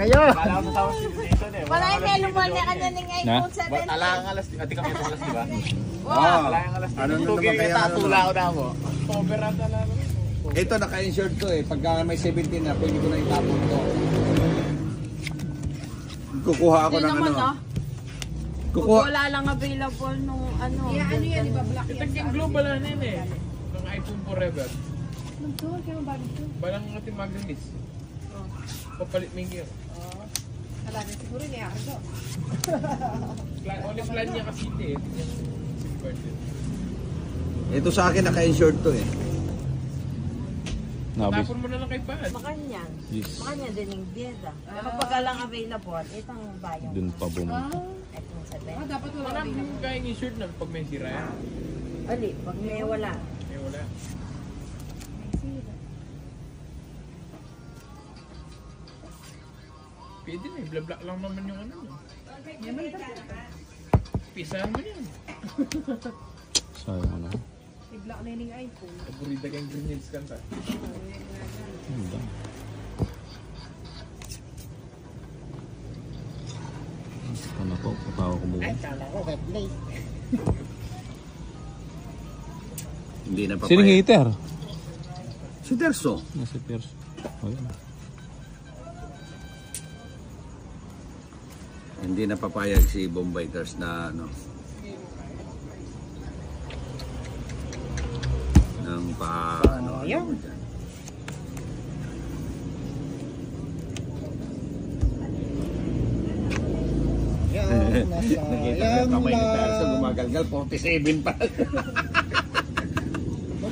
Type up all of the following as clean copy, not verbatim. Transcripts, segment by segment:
Ngayon. Kala ko sa si Jason eh. Wala yung melo mo na kanya ng iPhone 7. Alang alas, ati kami ito alas, di ba? Oo. Alang alas. Ano na Tugin naman kaya kita, ano? tula ko na ako. Overrata na ako. Ito, naka-insured to eh. Pagka may 17 na, pwede ko na itapon to. Kukuha ako ng ano. Kukuha. Wala lang available nung ano. Ano yan, di ba black yan? Ito yung global na yun eh. Ng iPhone forever. Magtuwag kayo bago ito. Balang ating mag-release. Papalit may gear. Talaga siguro niya ako. Only plan niya kasi hindi eh. Ito sa akin, naka-insured to eh. Tapon mo na lang kay Pad. Makanya. Yes. Makanya din yung dieta. Kapag lang available, itang bayang. Dun pa bumang. iPhone 7. Dapat wala Wala din. mo kayang insured na pag may sira yan. Ali, pag may wala. May wala. Pwede na eh. Blablak lang naman yung ano. Pisahan mo yan. Sayang ano. I-black na yung iPhone. Paborita kayong Green Hills kanta. Ano ba? Ito na po. Patawa ko muna. Kala ko kay Play. Hindi na Sino papayag. hater? Si Terso. Nasa Pierce. Oh, yan. Hindi na papayag si Bombaykers na ano. Nang pa ano. Ayaw. Nakita ko yung kamay ni Terso gumagalgal. 47 pa.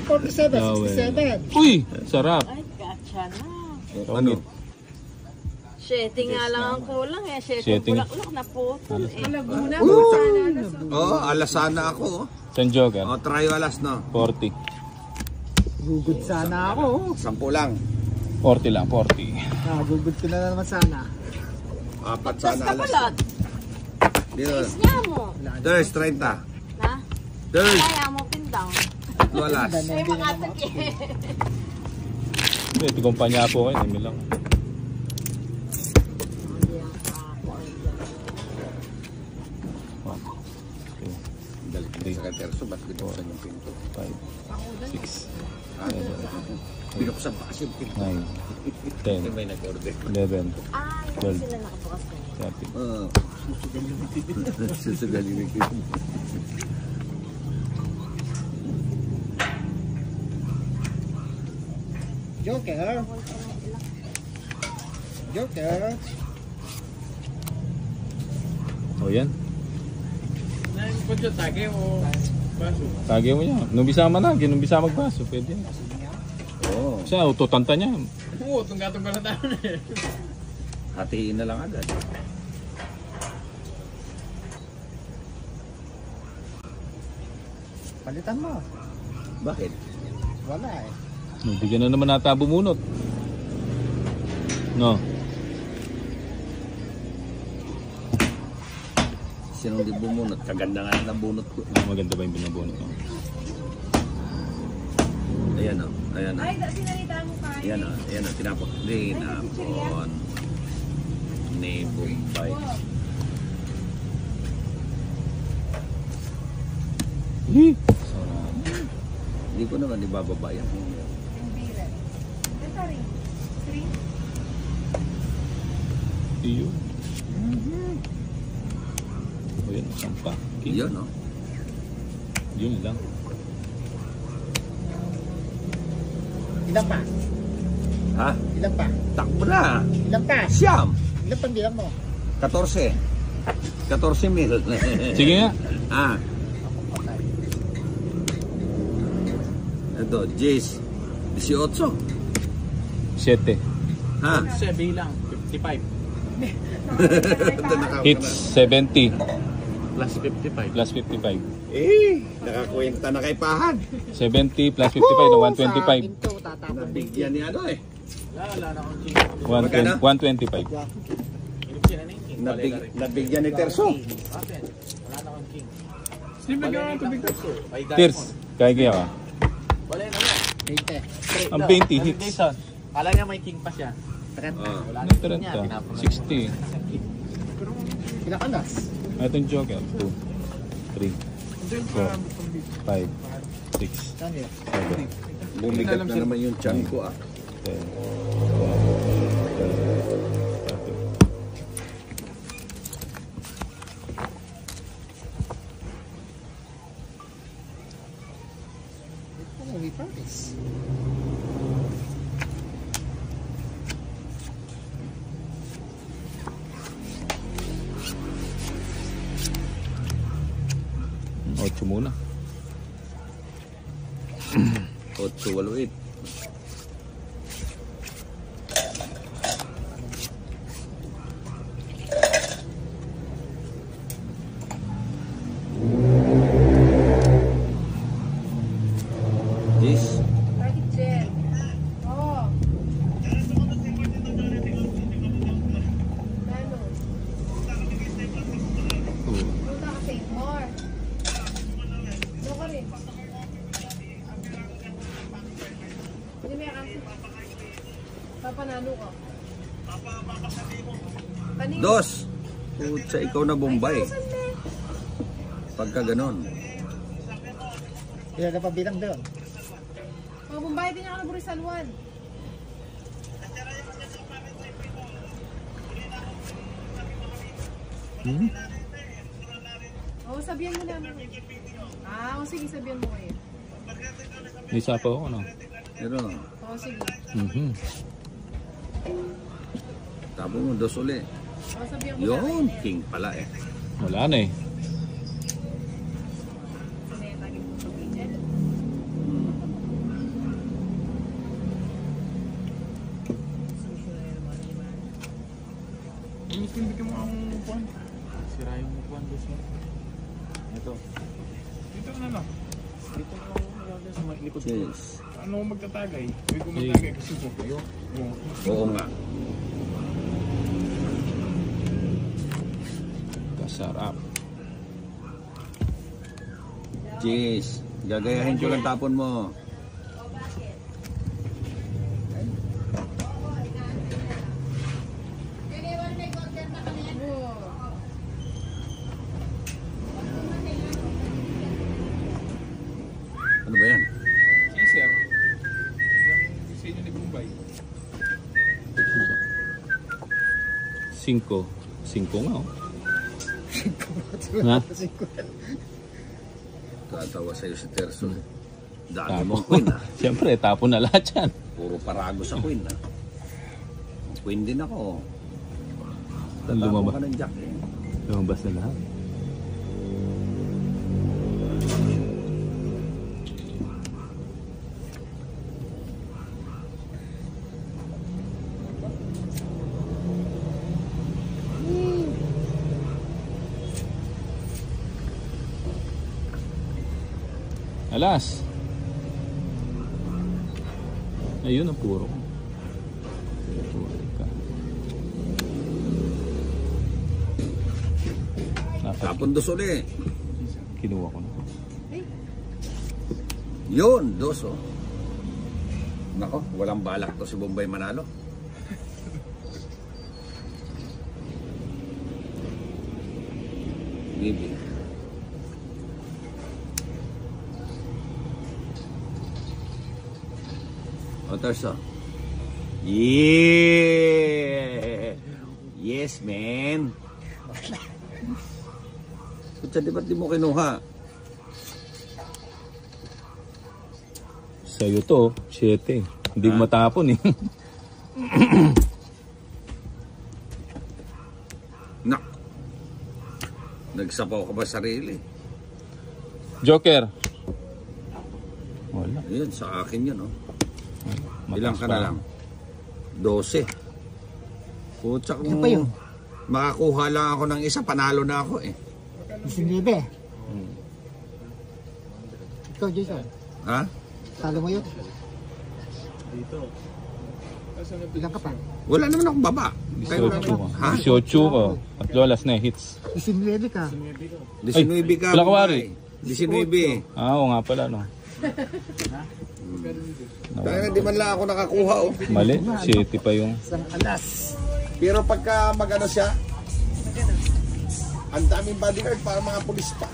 47, 67. Uy! Sarap! Ay, gotcha na. Ano? Shitting nga lang ang kulang eh. Shitting Shitting. bulak-ulak na putol eh. Laguna. Oh, alasana ako. San Joker? Oh, try alas no. 40. Gugod sana ako. 10 lang. 40 lang, 40. Gugod ko na naman sana. 4 Tapos sana alas. kapalot. Dito. Is niya mo. There's 30. Ha? There's Kaya mo pindang. 2 alas. Ay, mga tagi. Hindi, tikumpanya po kayo. Nami lang. Galit din sa kay Terso. Ba't binuksan yung pinto? 5, 6, Binuksan pa kasi yung pinto. 9, Kasi 10, may nag-order. 11, Ah, hindi sila nakabukas na. 13. Susugalin ko. Joker. Joker. O yan. Nang kutso tage o baso. Tagay mo niya. Nung bisa man na, ginumbisa magbaso. Pwede yan. Oo. Siya, autotanta niya. Oo, tunggatong ka na tayo na eh. Hatiin na lang agad. Palitan mo. Bakit? Wala eh. Bigyan na naman nata bumunot. No. Sinong di bumunot? Kaganda nga ng bunot ko. Maganda ba yung binabunot mo? Ayan o. Ayan o. Ay, sinalita mo kayo. Ayan o. Ayan o. Tinapon. Tinapon. Ni Bombay. Hindi ko naman ibababa yan. Ito rin. 3. Iyo. O yan, sampa. Yun o. Yun lang. Ilan pa? Ha? Ilan pa? Takbo na. Ilan pa? Siyam. Ilan pang bilang mo? 14. 14,000. Sige nga. Ah. Ito, Jace. 18. 7. Ha? 7 lang, 55. Hits 70 Plus 55. plus 55. Nakakwenta na kay Pahan. 70 plus 55 na 125. Pinto, tatapon. Nabigyan ni ano eh. Wala na akong king. 125. Inipsin na na yung king. Nabigyan ni Terso. Wala na akong king. Sino ba gano'n tubig Terso? Tears. Kaya kaya ka. Wala na yan. 80. Ang 20 hits. Jason, kala niya may king pa siya. Ah. Ano 30? 60. Pinakalas. Itong Joker. 2, 3, 4, 5, 6, Saan yun? 7, Bumigat na naman yung tiyan ko 10, 11, 12, 13. Oh, we practice. Ocho muna. 8, 8. Yes. Bakit, Jen? Oo. Ano? Punta ka St. Mar. Doon ka rin. Hindi may kasi. Papanalo ka. Paning. Dos. Putsa, ikaw na Bombay. Pagka ganon. Ilan na pa bilang doon? Mga Bombay din ako ng Burisan 1. Oo, sabihan mo namin. Oo, sige, sabihan mo kayo. Isa pa ako, ano? Pero, Oo, sige. tapos mo, dos uli. Oo, sabihan mo Yun, namin. king pala eh. Wala na eh. Sinetagin mo sa Jen. Hindi ka mo ang kuwan. Sira yung kuwan. Ito. Dito na lang. Dito na lang ako sa may likod ko. Yes. Ano magtatagay? Hindi ko magtagay kasi po kayo. Oo nga. Kasarap. Cheese. Gagayahin ko lang tapon mo. Ano ba yan? Chaser. Yung sa inyo ni Bombay. 5. 5 nga, oh. Ha? Tatawa sa'yo si Terso. Dami mong queen ah. Siyempre, tapon na lahat yan. Puro parago sa queen ah. Queen din ako. Lumabas. Tatapon ka ng jack eh. Lumabas na lahat. Alas. Ayun ang puro. Tapon dos uli. Kinuha ko na. Yun, dos oh. Nako, walang balak to si Bombay manalo. Bibi. O, Terso. Yeah! Yes, man. Kutsa, di ba't di mo kinuha? Sa'yo to, 7. Hindi ko matapon eh. Nak. Nagsapaw ka ba sarili? Joker. Wala. Ayun, sa akin yun, oh. Ilang Mataas ka pa. na lang? 12. Kutsa, Ano kung pa yun? makakuha lang ako ng isa, panalo na ako eh. 19. Ikaw, Jason. Ha? Talo mo yun. Dito. Ilan ka pa? Wala naman akong baba. 18 Ha? 18 ko. At lolas na hits. 19 ka. 19 ka. wala ka wari. Bombay. 19. Oo nga pala, no. Nawala. Hindi man lang ako nakakuha oh. Mali, 7 pa yung... Isang alas. Pero pagka magano siya, ang daming bodyguard para mga pulis pa.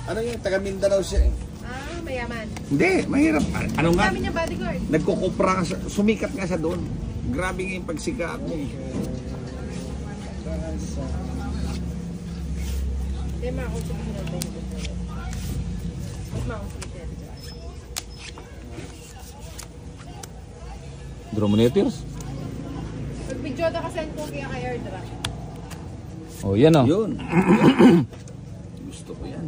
Ano yung taga Mindanao siya eh. Ah, mayaman. Hindi, mahirap. Ano nga? Dami niya bodyguard. Nagkukupra nga siya, sumikat nga siya doon. Grabe nga yung pagsikat niya eh. Eh, makakusapin natin. Mas makakusapin natin. Dromonators? Pag video na kasend ko kaya kay airdrop. Oh, yan oh. Yun. Gusto ko yan.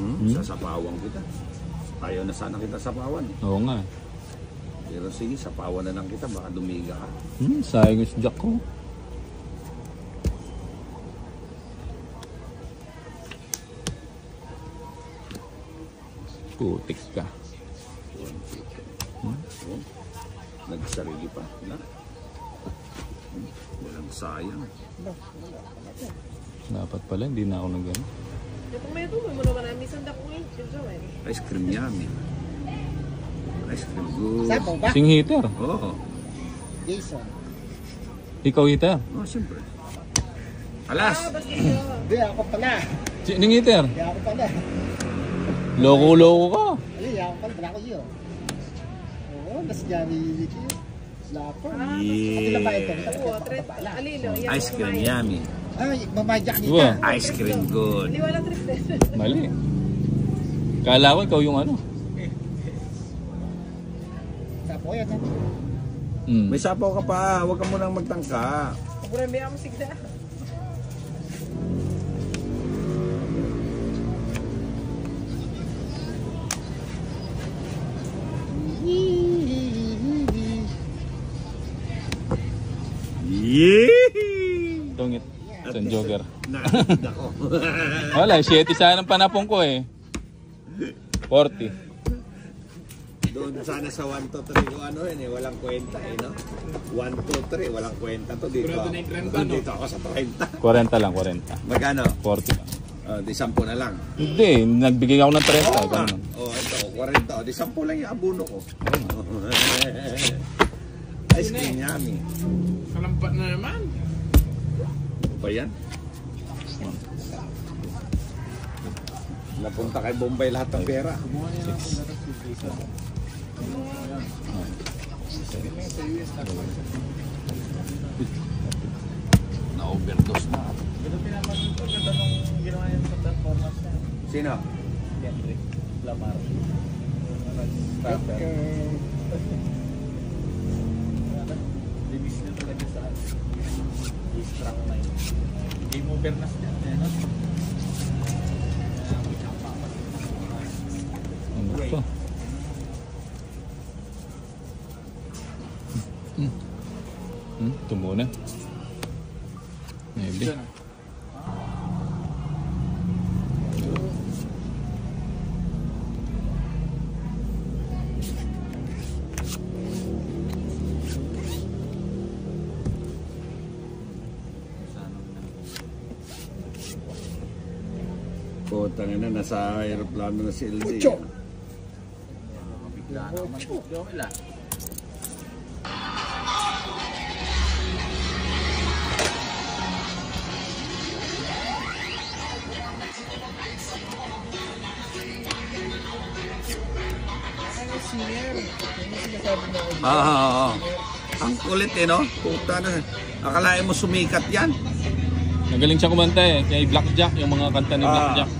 Hindi. Sasapawang kita. Ayaw na sana kita sapawan eh. Oo nga. Pero sige, sapawan na lang kita. Baka dumiga ka. Sayang yung jack ko. Putiks ka. Nagsarili pa. Na. Walang sayang. Dapat pala, hindi na ako nag gano'n. Kung may tuloy mo naman namin sanda ko ngayon. Ice cream yummy. Ice cream good. Sabaw ba? Sing heater. Oo. Jason. Ikaw heater. Oh, siyempre. Alas! Hindi, ako pala. Sing heater. Hindi, ako pala. Loko-loko ka. Ali, ako pala. Wala ko yun. Oo, nas dyan ni Ricky. Slapper. Yeah. Pati na ba ito? Alilo. Ice cream yummy. Ay, mamadyak Diba? nito. Ice cream good. Liwala trip din. Mali. Kala ko ikaw yung ano. Sapo yan. May sapaw ka pa. Huwag ka munang magtangka. Pagurami ako sigda. Yee! Tungit. San Joker. Nakakita ko. Wala, 7 sana ang panapong ko eh. 40. Doon sana sa 1, 2, 3 kung ano yun eh. Walang kwenta eh, no? 1, 2, 3. Walang kwenta to. Dito ako sa 30. 40 lang, 40. Magkano? 40 lang. Di 10 na lang. Hindi, nagbigay ako ng 30. Oo nga. Ganun. Ito, 40. Di 10 lang yung abono ko. Ice cream yummy. Kalampat na naman. Ano ba yan? Napunta kay Bombay lahat ng pera. Na-overdose na. Ito pinapagod ko ganda nung ginawa niya sa performance niya. Sino? Kendrick Lamar. Libis na talaga sa distrack na yun. Game over na siya. Ano to? Ito muna. Maybe. Puta na nasa aeroplano na si LD. Ocho. Bigla naman. Wala. Ang kulit eh, no? Puta na. Akalain mo sumikat yan? Nagaling siya kumanta eh. Kay Blackjack, yung mga kanta ni Blackjack.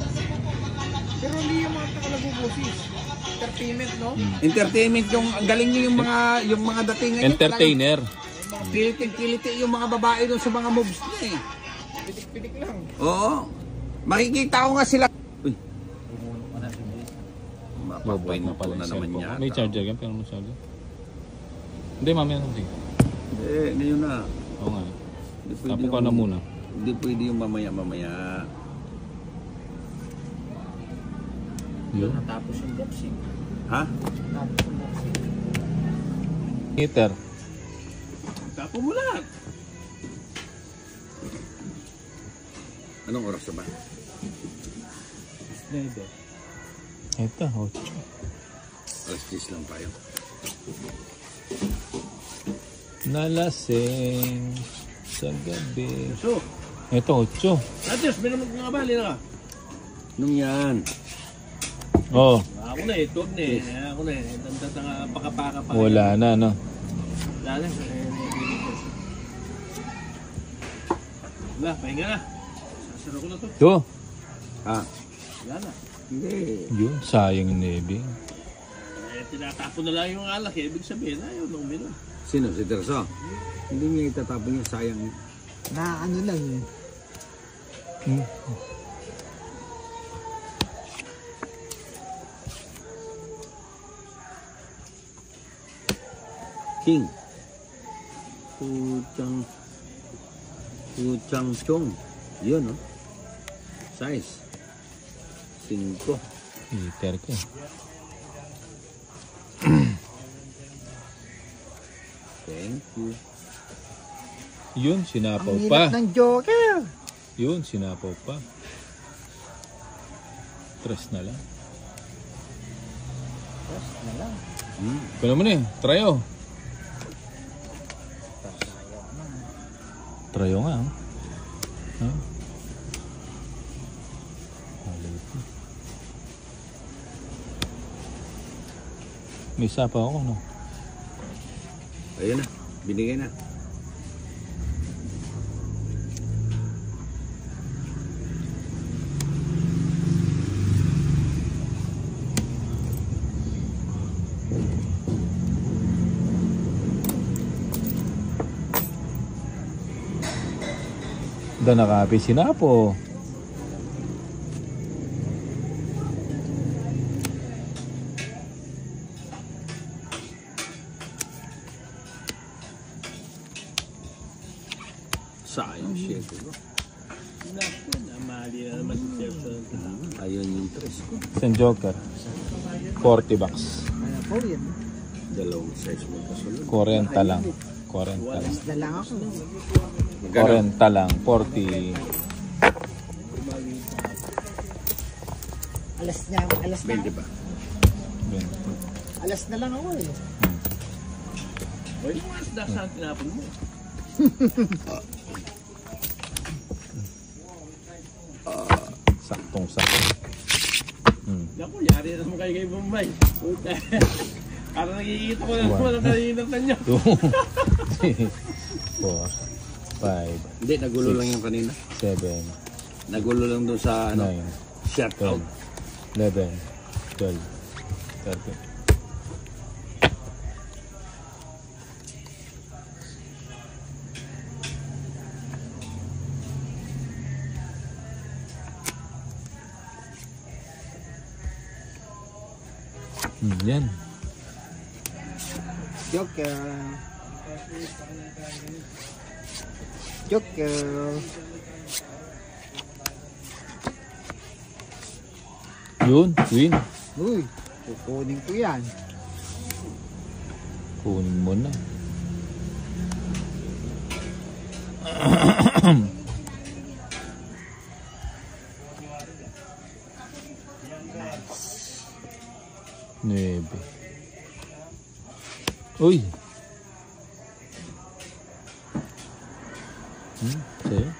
Pero hindi yung mga takalabubusis. Entertainment, no? Entertainment yung ang galing niyo yung mga datingan niya. Entertainer. Kilitin-kiliti yung mga babae doon sa mga moves niya eh. Pitik-pitik lang. Oo. Makikita ko nga sila. Uy. Mapapay Mapapain na pala na yung naman cellphone. yata. May charger yan, pero may charger. Hindi, mamaya natin. Ngayon na. Oo nga. Hindi pwede Tapo ka na muna. Hindi pwede yung mamaya-mamaya. Yun. Natapos yung boxing. Ha? Natapos yung boxing. Heater. Tapo mo lahat. Anong oras na ba? Ito, 8. Alas 10 lang tayo. Nalasing sa gabi. So, Ito, 8. Atis, may naman mga bali na ka. Nung yan. Oh, Ako na eh, tuwag na eh. Ako na eh. Tanda paka-paka pa. wala na, no? Wala na. Wala, pahinga na. Sasaro ko na to. Ito. Ah, Wala na. hindi. Yun, sayang yung nebing. Tinatapon na lang yung alak eh. Ibig sabihin, ayaw na uminom. Sino? Si Terso? Hindi niya itatapon yung sayang. Na ano lang eh. Hmm. King. Puchang chong. Yun, no? Size. 5. Liter ko. Thank you. Yun, sinapaw Ang pa. hirap ng Joker. Yun, sinapaw pa. 3 na lang. Ito naman eh, trayo. Trayo nga. Huh? May isa pa ako, no? Ayun na. Binigay na. Da nakapi sinapo. Sayang shit. Naku, namali na naman si Terso. Ayun yung 3 ko. San Joker. 40 bucks. Ano po yan? Dalawang size mo kasunod. 40 lang. 40 lang. Na lang ako. 40 lang. 40. Alas na. 20 ba? Alas na lang ako eh. Ay, yung mas saan tinapon mo? Saktong sakto. Naku, yari na naman kayo kay Bombay. Parang nakikita ko na naman ang kalinatan niyo. 2, 3, 4, 5, Hindi, nagulo lang yung kanina. 7, Nagulo lang doon sa 9, shut 10, out. 11, 12, 13. Yan. Joker. Joker. Yun, win. Uy, kukunin ko yan. Kunin mo na. Nuebe. Uy. Sa'yo?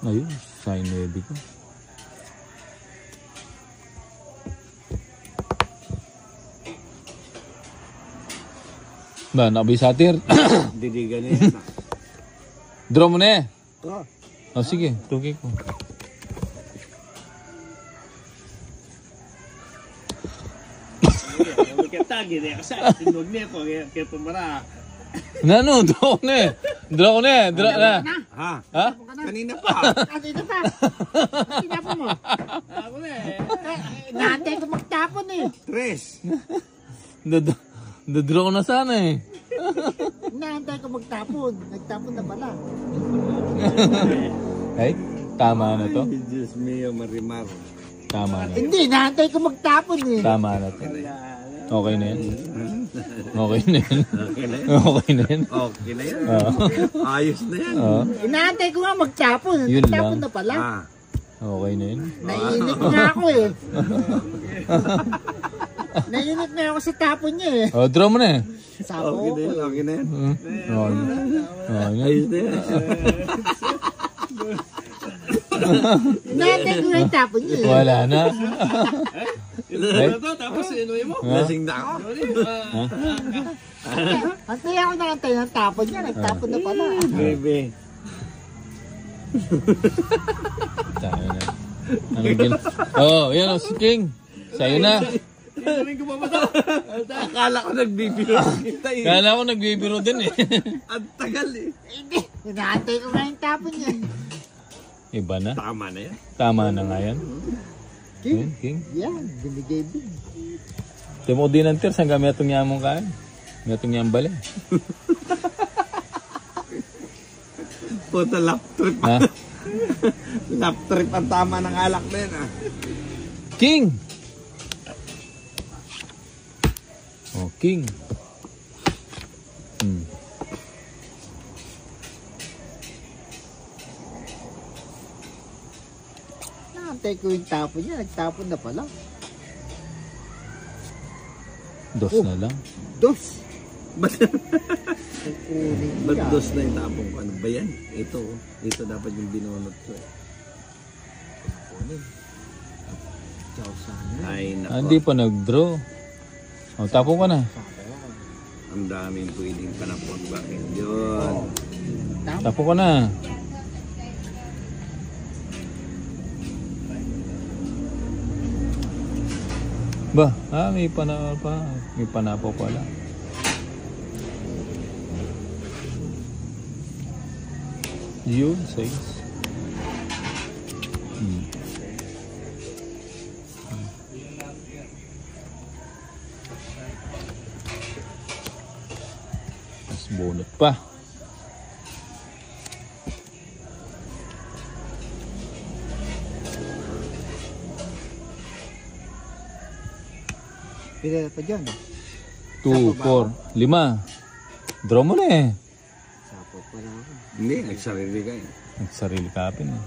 Ayun, sign nuebe ko. Ba, nakabisatir. Didigan na yan. Draw mo na eh. Oh, Oh, sige, tugi ko. Tagi na kasi tinog nito kaya pumara. Nano, draw ko na eh. Draw ko na eh. Draw na. Ha? Ha? Kanina pa. dito pa. Tinapon mo. Ako na eh. Naantay ko magtapon eh. 3. Draw ko na sana eh. Naantay ko magtapon. Nagtapon na pala. Ay, tama na to. Diyos mio, Marimar. Tama na. Hindi, naantay ko magtapon eh. Tama na to. Okay na yan. Okay na yan. Okay na yan. Okay na yan. Okay na yan. Oo. Ayos na yan. Oo. Inaantay ko nga magtapon. Yun Nagtapon lang. na pala. Ah. Okay na yun. Naiinip nga ako eh. Naiinip na ako sa tapon niya eh. Oh, draw mo na eh. Sapo Okay ko. na yan. Okay na yan. Okay na. Okay na. Ayos na yan. Inaantay ko nga yung tapon niya eh. Wala na. Tapos inuwi mo. Lasing na ako. Antay ako nakantay ng tapon niya. Nagtapon na pala. Bebe. Tayo na. Anong gin... Oh, yan o, si King. Sa'yo na. Akala ko nagbibiro kita eh. Kala ko nagbibiro din eh. Ang tagal eh. Hindi. Inaantay ko nga yung tapon niya. Iba na. Tama na yan. Tama na nga yan. King. King. Yan. Binigay din. Timo din ang tiers hanggang may itong yamong kain. May itong yambal eh. Puta lap trip. Ha? Lap trip ang tama ng alak na yan ah. King! Oh, King. Naantay ko yung tapon niya. Nagtapon na pala. Dos na lang. Dos. Ba't Kukunin ba't niya. dos na yung tapong ko? Ano ba yan? Ito oh. Ito dapat yung binunot ko eh. Chow sana. Ay nako. Hindi pa nag-draw. Oh, tapo ka na. Ang daming pwedeng panapon. Bakit yun? Tapo ka na. Ba, may panapo pa. May panapo pala. Yun, 6. Mas bunot pa. Pila pa dyan. 2, 4, 5. Draw mo na eh. Sapot pala ako. Hindi, nagsarili ka eh. Nagsarili kapin eh.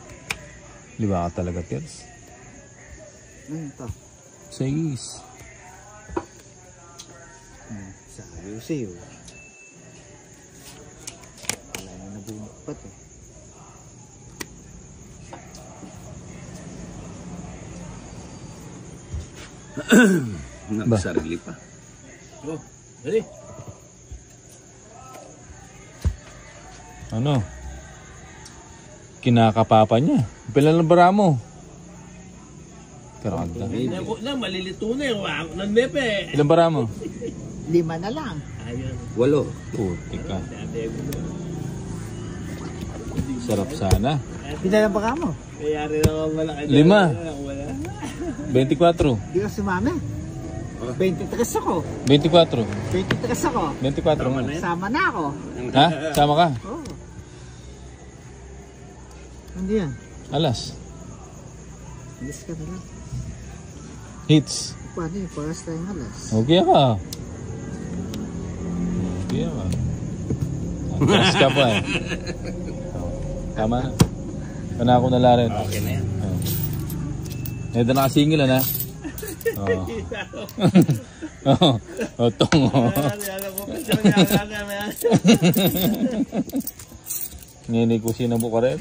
Liba ka talaga, Tiers. Ano ito? 6. Sabi ko sa'yo. Wala na nabunot pa to. Nagsarili pa. Oh, dali. Ano? Kinakapapa niya. Pinalabara mo. Karagda. Na, malilito na yung nagnepe. Ilan bara mo? 5 na lang. Ayun. 8. Puti ka. Sarap sana. Pila na ba mo? Kayari naman malaki. 5. 24. Hindi ka sumami. 23 ako. 24. 23 ako. 24 mo. Sama na ako. Ha? Sama ka? Oo. Hindi yan. Alas. Alis ka na lang. Hits. Paano yun? Paras tayong alas. Okay ka. Okay ka. Paras ka pa eh. Tama na. Pana ako nala rin. Okay na yan. Ito nakasingil na. Oo. Oo. O, tongo. Ngayon ko sinabuk ka rin.